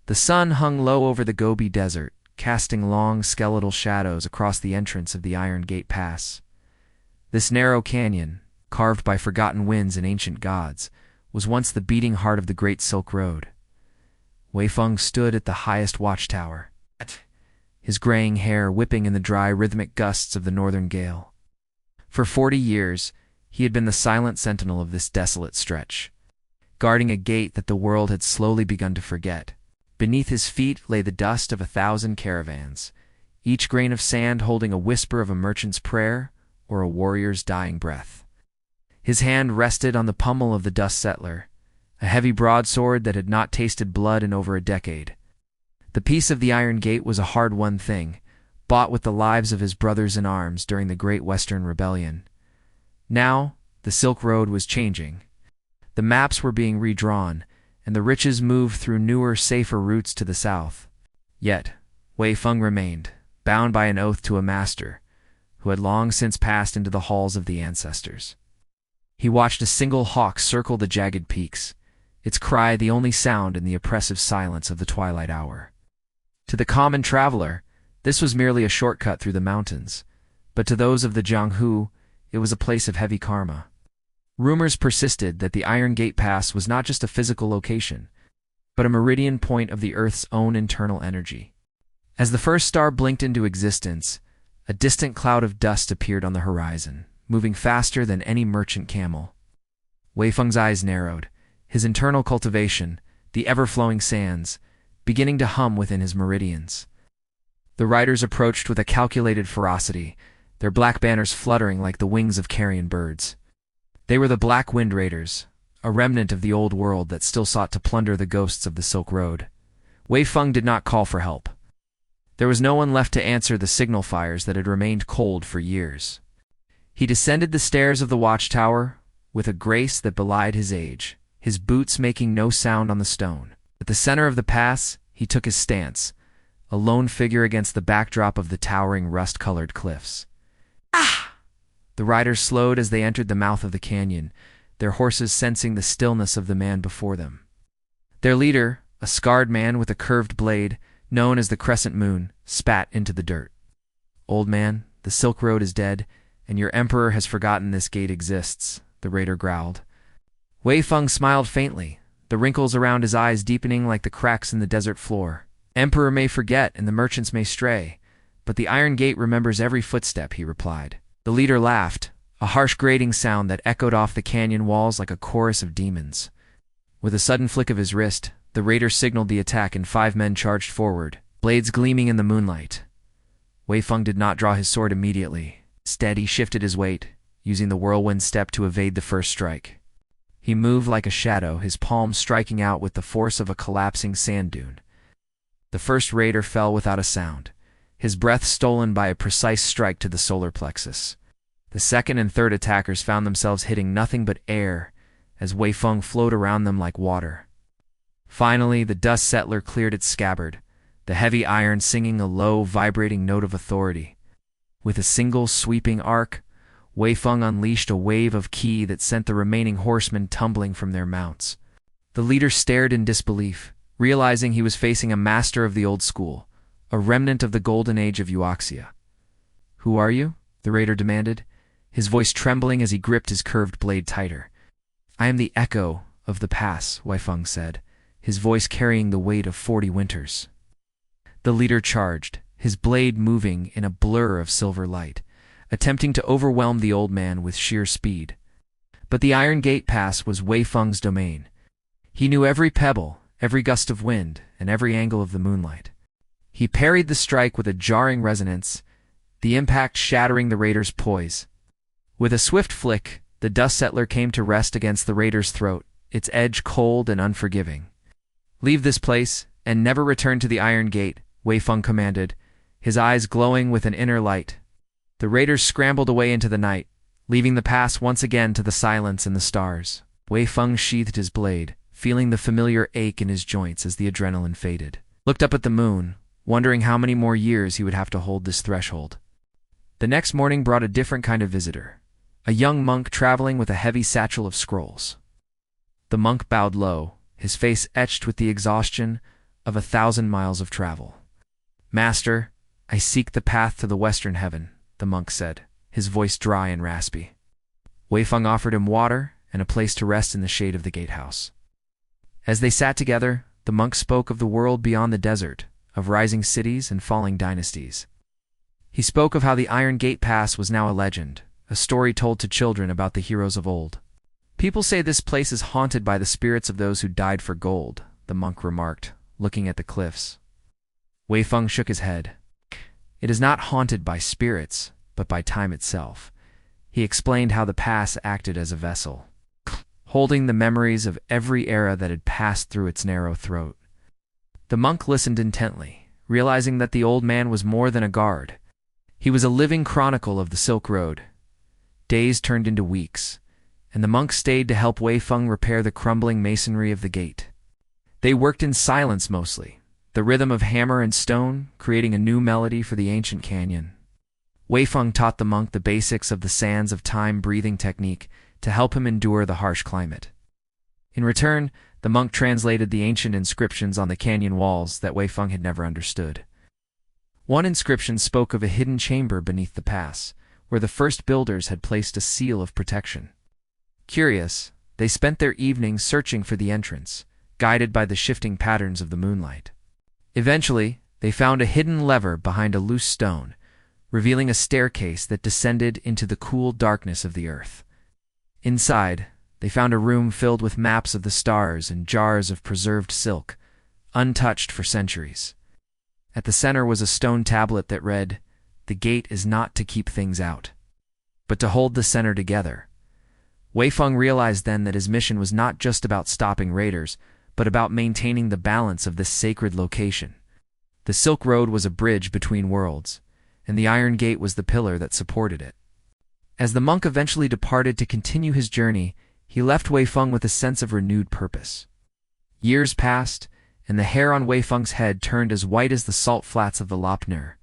The sun hung low over the Gobi Desert, casting long skeletal shadows across the entrance of the Iron Gate Pass. This narrow canyon, carved by forgotten winds and ancient gods, was once the beating heart of the Great Silk Road. Wei Feng stood at the highest watchtower, his graying hair whipping in the dry, rhythmic gusts of the northern gale. For 40 years, he had been the silent sentinel of this desolate stretch, guarding a gate that the world had slowly begun to forget. Beneath his feet lay the dust of 1,000 caravans, each grain of sand holding a whisper of a merchant's prayer or a warrior's dying breath. His hand rested on the pommel of the dust settler, a heavy broadsword that had not tasted blood in over a decade. The peace of the Iron Gate was a hard-won thing, bought with the lives of his brothers in arms during the Great Western Rebellion. Now, the Silk Road was changing. The maps were being redrawn, and the riches moved through newer, safer routes to the south. Yet, Wei Feng remained, bound by an oath to a master, who had long since passed into the halls of the ancestors. He watched a single hawk circle the jagged peaks, its cry the only sound in the oppressive silence of the twilight hour. To the common traveler, this was merely a shortcut through the mountains, but to those of the Jianghu, it was a place of heavy karma. Rumors persisted that the Iron Gate Pass was not just a physical location, but a meridian point of the Earth's own internal energy. As the first star blinked into existence, a distant cloud of dust appeared on the horizon, moving faster than any merchant camel. Wei Feng's eyes narrowed, his internal cultivation, the ever-flowing sands, beginning to hum within his meridians. The riders approached with a calculated ferocity, their black banners fluttering like the wings of carrion birds. They were the Black Wind Raiders, a remnant of the old world that still sought to plunder the ghosts of the Silk Road. Wei Feng did not call for help. There was no one left to answer the signal fires that had remained cold for years. He descended the stairs of the watchtower with a grace that belied his age, his boots making no sound on the stone. At the center of the pass, he took his stance, a lone figure against the backdrop of the towering rust-colored cliffs. Ah! The riders slowed as they entered the mouth of the canyon, their horses sensing the stillness of the man before them. Their leader, a scarred man with a curved blade, known as the Crescent Moon, spat into the dirt. "Old man, the Silk Road is dead, and your emperor has forgotten this gate exists," the raider growled. Wei Feng smiled faintly, the wrinkles around his eyes deepening like the cracks in the desert floor. "Emperor may forget and the merchants may stray, but the Iron Gate remembers every footstep," he replied. The leader laughed, a harsh grating sound that echoed off the canyon walls like a chorus of demons. With a sudden flick of his wrist, the raider signaled the attack and 5 men charged forward, blades gleaming in the moonlight. Wei Feng did not draw his sword immediately. Instead, he shifted his weight, using the whirlwind step to evade the first strike. He moved like a shadow, his palms striking out with the force of a collapsing sand dune. The first raider fell without a sound, his breath stolen by a precise strike to the solar plexus. The second and third attackers found themselves hitting nothing but air as Wei Feng flowed around them like water. Finally, the dust settler cleared its scabbard, the heavy iron singing a low, vibrating note of authority. With a single sweeping arc, Wei Feng unleashed a wave of ki that sent the remaining horsemen tumbling from their mounts. The leader stared in disbelief, realizing he was facing a master of the old school, a remnant of the golden age of Euoxia. "Who are you?" the raider demanded, his voice trembling as he gripped his curved blade tighter. "I am the echo of the pass," Wei Feng said, his voice carrying the weight of 40 winters. The leader charged, his blade moving in a blur of silver light, attempting to overwhelm the old man with sheer speed. But the Iron Gate Pass was Wei Feng's domain. He knew every pebble, every gust of wind, and every angle of the moonlight. He parried the strike with a jarring resonance, the impact shattering the raider's poise. With a swift flick, the dust settler came to rest against the raider's throat, its edge cold and unforgiving. "Leave this place, and never return to the Iron Gate," Wei Feng commanded, his eyes glowing with an inner light. The raiders scrambled away into the night, leaving the pass once again to the silence and the stars. Wei Feng sheathed his blade, feeling the familiar ache in his joints as the adrenaline faded. Looked up at the moon, wondering how many more years he would have to hold this threshold. The next morning brought a different kind of visitor, a young monk traveling with a heavy satchel of scrolls. The monk bowed low, his face etched with the exhaustion of 1,000 miles of travel. "Master, I seek the path to the western heaven," the monk said, his voice dry and raspy. Wei Feng offered him water and a place to rest in the shade of the gatehouse. As they sat together, the monk spoke of the world beyond the desert, of rising cities and falling dynasties. He spoke of how the Iron Gate Pass was now a legend, a story told to children about the heroes of old. "People say this place is haunted by the spirits of those who died for gold," the monk remarked, looking at the cliffs. Wei Feng shook his head. "It is not haunted by spirits, but by time itself." He explained how the pass acted as a vessel, holding the memories of every era that had passed through its narrow throat. The monk listened intently, realizing that the old man was more than a guard. He was a living chronicle of the Silk Road. Days turned into weeks, and the monk stayed to help Wei Feng repair the crumbling masonry of the gate. They worked in silence mostly, the rhythm of hammer and stone creating a new melody for the ancient canyon. Wei Feng taught the monk the basics of the sands of time breathing technique to help him endure the harsh climate. In return, the monk translated the ancient inscriptions on the canyon walls that Wei Feng had never understood. One inscription spoke of a hidden chamber beneath the pass, where the first builders had placed a seal of protection. Curious, they spent their evenings searching for the entrance, guided by the shifting patterns of the moonlight. Eventually, they found a hidden lever behind a loose stone, revealing a staircase that descended into the cool darkness of the earth. Inside, they found a room filled with maps of the stars and jars of preserved silk, untouched for centuries. At the center was a stone tablet that read, "The gate is not to keep things out, but to hold the center together." Wei Feng realized then that his mission was not just about stopping raiders, but about maintaining the balance of this sacred location. The Silk Road was a bridge between worlds, and the Iron Gate was the pillar that supported it. As the monk eventually departed to continue his journey, he left Wei Feng with a sense of renewed purpose. Years passed, and the hair on Wei Feng's head turned as white as the salt flats of the Lopner.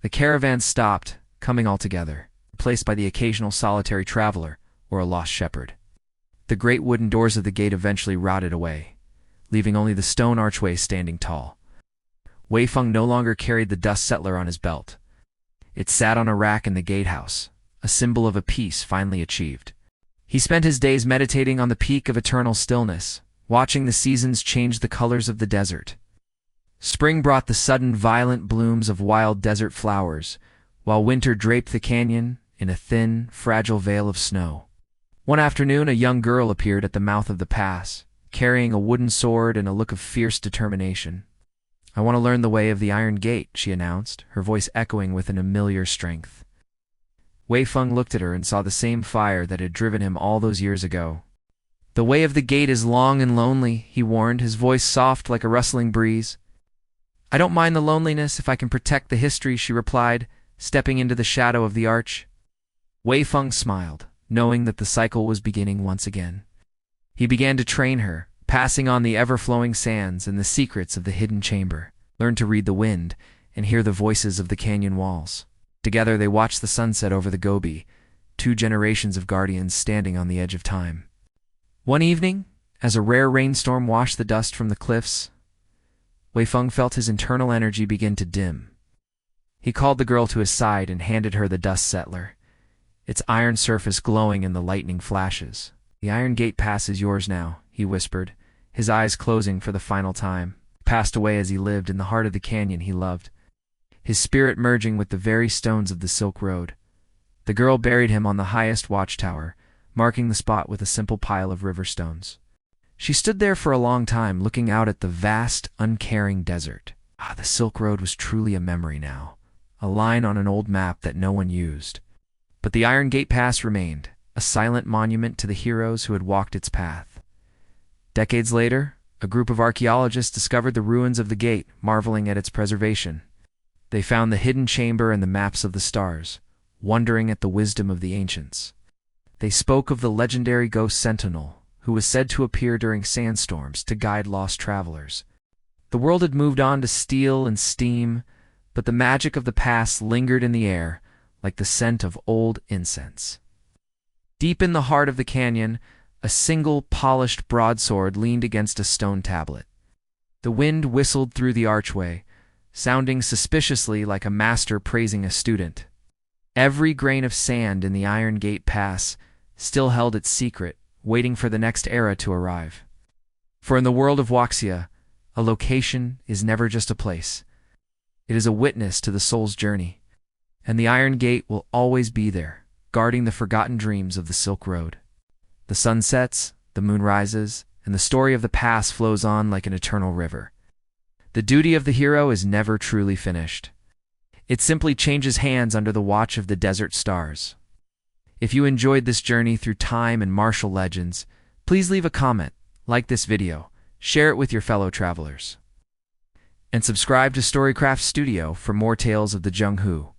The caravan stopped, coming all together, replaced by the occasional solitary traveler or a lost shepherd. The great wooden doors of the gate eventually rotted away, leaving only the stone archway standing tall. Wei Feng no longer carried the dust settler on his belt. It sat on a rack in the gatehouse, a symbol of a peace finally achieved. He spent his days meditating on the peak of eternal stillness, watching the seasons change the colors of the desert. Spring brought the sudden violent blooms of wild desert flowers, while winter draped the canyon in a thin, fragile veil of snow. One afternoon, a young girl appeared at the mouth of the pass, carrying a wooden sword and a look of fierce determination. "I want to learn the way of the Iron Gate," she announced, her voice echoing with an familiar strength. Wei Feng looked at her and saw the same fire that had driven him all those years ago. "The way of the gate is long and lonely," he warned, his voice soft like a rustling breeze. "I don't mind the loneliness if I can protect the history," she replied, stepping into the shadow of the arch. Wei Feng smiled, knowing that the cycle was beginning once again. He began to train her, passing on the ever-flowing sands and the secrets of the hidden chamber, learned to read the wind and hear the voices of the canyon walls. Together they watched the sunset over the Gobi, 2 generations of guardians standing on the edge of time. One evening, as a rare rainstorm washed the dust from the cliffs, Wei Feng felt his internal energy begin to dim. He called the girl to his side and handed her the dust settler, its iron surface glowing in the lightning flashes. "The Iron Gate Pass is yours now," he whispered, his eyes closing for the final time. He passed away as he lived in the heart of the canyon he loved, his spirit merging with the very stones of the Silk Road. The girl buried him on the highest watchtower, marking the spot with a simple pile of river stones. She stood there for a long time, looking out at the vast, uncaring desert. The Silk Road was truly a memory now, a line on an old map that no one used. But the Iron Gate Pass remained, a silent monument to the heroes who had walked its path. Decades later, a group of archaeologists discovered the ruins of the gate, marveling at its preservation. They found the hidden chamber and the maps of the stars, wondering at the wisdom of the ancients. They spoke of the legendary ghost sentinel, who was said to appear during sandstorms to guide lost travelers. The world had moved on to steel and steam, but the magic of the past lingered in the air, like the scent of old incense. Deep in the heart of the canyon, a single polished broadsword leaned against a stone tablet. The wind whistled through the archway, sounding suspiciously like a master praising a student. Every grain of sand in the Iron Gate Pass still held its secret, waiting for the next era to arrive. For in the world of Wuxia, a location is never just a place. It is a witness to the soul's journey. And the Iron Gate will always be there, guarding the forgotten dreams of the Silk Road. The sun sets, the moon rises, and the story of the past flows on like an eternal river. The duty of the hero is never truly finished. It simply changes hands under the watch of the desert stars. If you enjoyed this journey through time and martial legends, please leave a comment, like this video, share it with your fellow travelers, and subscribe to Storycraft Studio for more tales of the Zhenghu.